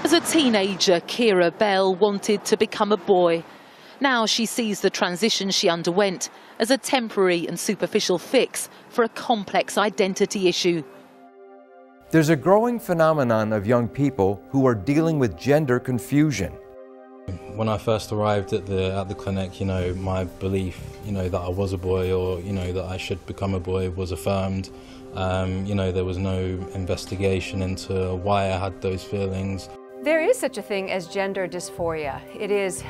As a teenager, Kira Bell wanted to become a boy. Now she sees the transition she underwent as a temporary and superficial fix for a complex identity issue. There's a growing phenomenon of young people who are dealing with gender confusion. When I first arrived at the clinic, my belief, that I was a boy or, that I should become a boy was affirmed. There was no investigation into why I had those feelings. There is such a thing as gender dysphoria. It is,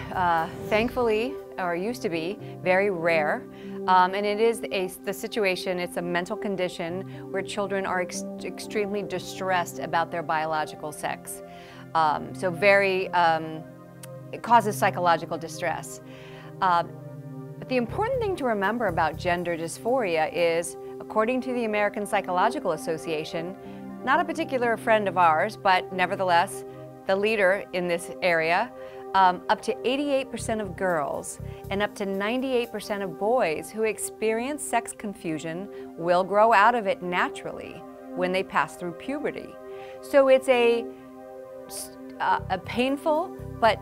thankfully, or used to be, very rare. And it is the situation, it's a mental condition where children are extremely distressed about their biological sex. It causes psychological distress. But the important thing to remember about gender dysphoria is, according to the American Psychological Association, not a particular friend of ours, but nevertheless, the leader in this area, up to 88% of girls and up to 98% of boys who experience sex confusion will grow out of it naturally when they pass through puberty. So it's a painful but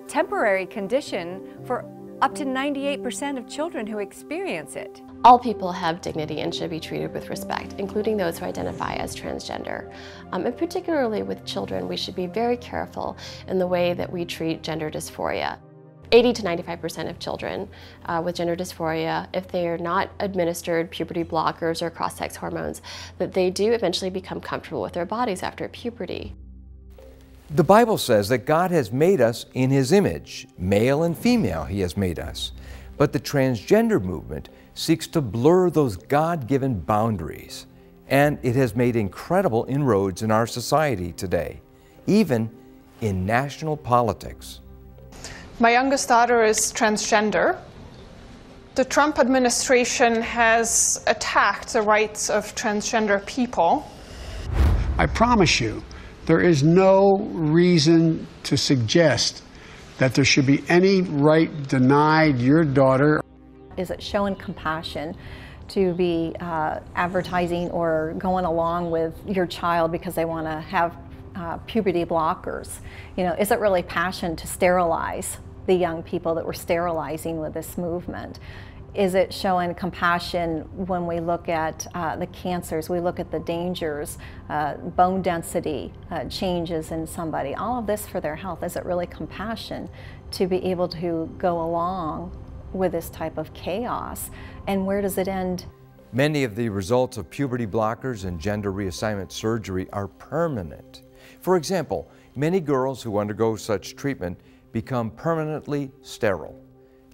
temporary condition for up to 98% of children who experience it. All people have dignity and should be treated with respect, including those who identify as transgender. And particularly with children, we should be very careful in the way that we treat gender dysphoria. 80 to 95% of children with gender dysphoria, if they are not administered puberty blockers or cross-sex hormones, that they do eventually become comfortable with their bodies after puberty. The Bible says that God has made us in His image. Male and female He has made us. But the transgender movement seeks to blur those God-given boundaries. And it has made incredible inroads in our society today, even in national politics. My youngest daughter is transgender. The Trump administration has attacked the rights of transgender people. I promise you, there is no reason to suggest that there should be any right denied your daughter. Is it showing compassion to be advertising or going along with your child because they want to have puberty blockers? Is it really passion to sterilize the young people that we're sterilizing with this movement? Is it showing compassion when we look at the cancers, we look at the dangers, bone density changes in somebody, all of this for their health? Is it really compassion to be able to go along with this type of chaos? And where does it end? Many of the results of puberty blockers and gender reassignment surgery are permanent. For example, many girls who undergo such treatment become permanently sterile.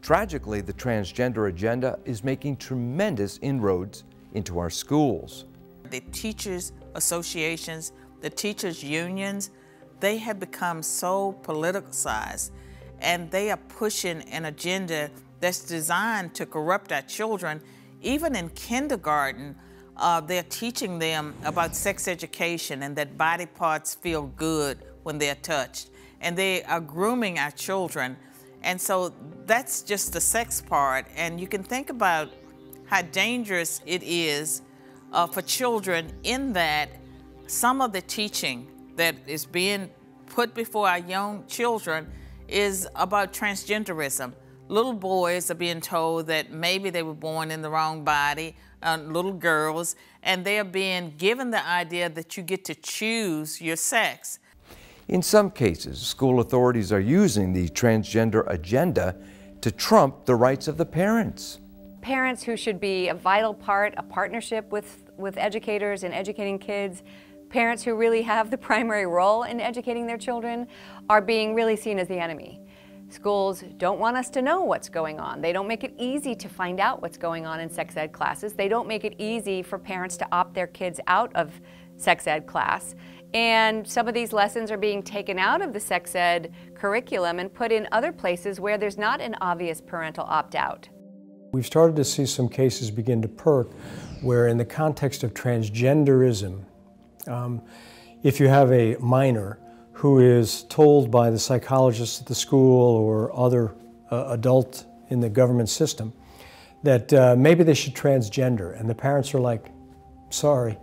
Tragically, the transgender agenda is making tremendous inroads into our schools. The teachers' associations, the teachers' unions, they have become so politicized, and they are pushing an agenda that's designed to corrupt our children. Even in kindergarten, they're teaching them about sex education and that body parts feel good when they're touched. And they are grooming our children. And so that's just the sex part. And you can think about how dangerous it is for children in that some of the teaching that is being put before our young children is about transgenderism. Little boys are being told that maybe they were born in the wrong body, little girls, and they are being given the idea that you get to choose your sex. In some cases, school authorities are using the transgender agenda to trump the rights of the parents. Parents who should be a vital part, a partnership with educators in educating kids, parents who really have the primary role in educating their children, are being really seen as the enemy. Schools don't want us to know what's going on. They don't make it easy to find out what's going on in sex ed classes. They don't make it easy for parents to opt their kids out of sex ed class. And some of these lessons are being taken out of the sex ed curriculum and put in other places where there's not an obvious parental opt-out. We've started to see some cases begin to perk where in the context of transgenderism, if you have a minor who is told by the psychologist at the school or other adult in the government system that maybe they should transgender, and the parents are like, sorry,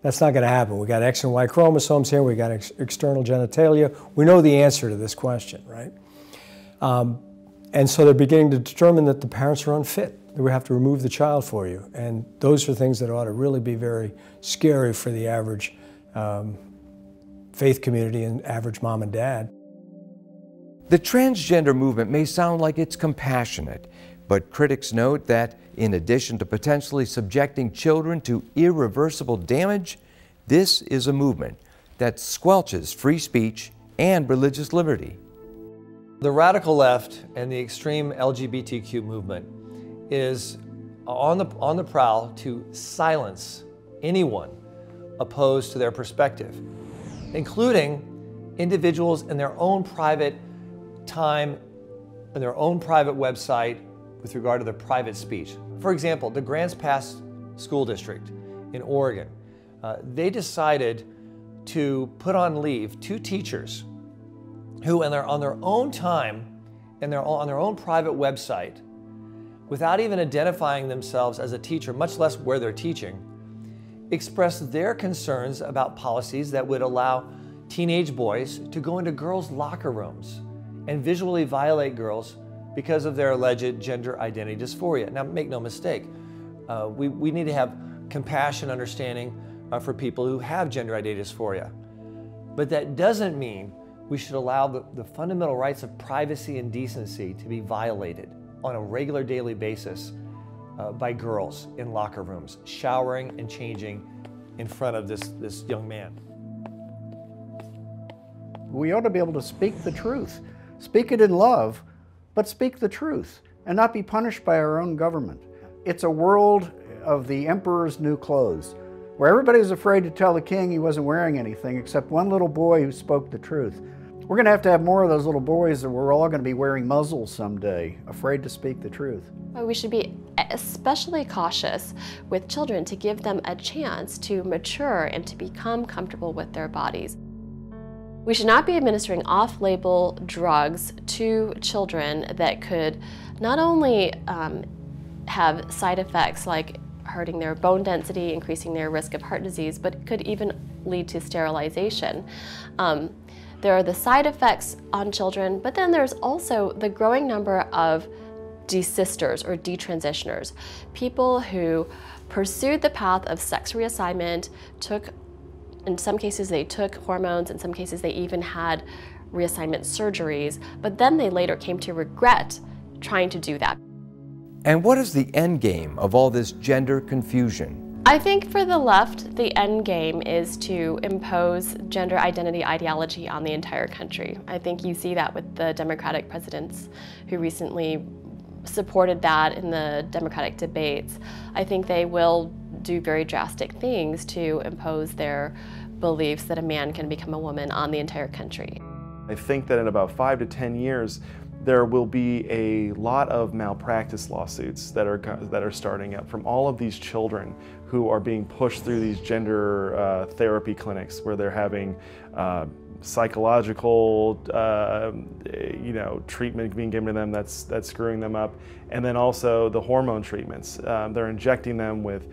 That's not going to happen. We got X and Y chromosomes here. We got external genitalia. We know the answer to this question, right? And so they're beginning to determine that the parents are unfit. That we have to remove the child for you. And those are things that ought to really be very scary for the average faith community and average mom and dad. The transgender movement may sound like it's compassionate, but critics note that in addition to potentially subjecting children to irreversible damage, this is a movement that squelches free speech and religious liberty. The radical left and the extreme LGBTQ movement is on the prowl to silence anyone opposed to their perspective, including individuals in their own private time and their own private website with regard to their private speech. For example, the Grants Pass School District in Oregon, they decided to put on leave 2 teachers who on their own time and on their own private website, without even identifying themselves as a teacher, much less where they're teaching, expressed their concerns about policies that would allow teenage boys to go into girls' locker rooms and visually violate girls because of their alleged gender identity dysphoria. Now, make no mistake, we need to have compassion, understanding for people who have gender identity dysphoria. But that doesn't mean we should allow the fundamental rights of privacy and decency to be violated on a regular daily basis by girls in locker rooms, showering and changing in front of this young man. We ought to be able to speak the truth. Speak it in love, but speak the truth and not be punished by our own government. It's a world of the emperor's new clothes, where everybody was afraid to tell the king he wasn't wearing anything except one little boy who spoke the truth. We're going to have more of those little boys that we're all going to be wearing muzzles someday, afraid to speak the truth. We should be especially cautious with children to give them a chance to mature and to become comfortable with their bodies. We should not be administering off-label drugs to children that could not only have side effects like hurting their bone density, increasing their risk of heart disease, but could even lead to sterilization. There are the side effects on children, but then there's also the growing number of desisters or detransitioners, people who pursued the path of sex reassignment, in some cases they took hormones, in some cases they even had reassignment surgeries, but then they later came to regret trying to do that. And what is the end game of all this gender confusion? I think for the left, the end game is to impose gender identity ideology on the entire country. I think you see that with the Democratic presidents who recently supported that in the Democratic debates. I think they will do very drastic things to impose their beliefs that a man can become a woman on the entire country. I think that in about 5 to 10 years, there will be a lot of malpractice lawsuits that are starting up from all of these children who are being pushed through these gender therapy clinics where they're having psychological treatment being given to them that's screwing them up, and then also the hormone treatments. They're injecting them with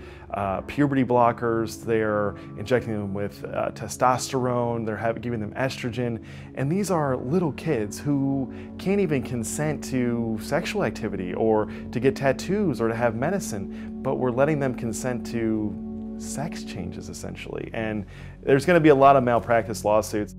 puberty blockers, they're injecting them with testosterone, they're giving them estrogen, and these are little kids who can't even consent to sexual activity or to get tattoos or to have medicine, but we're letting them consent to sex changes essentially. And there's going to be a lot of malpractice lawsuits.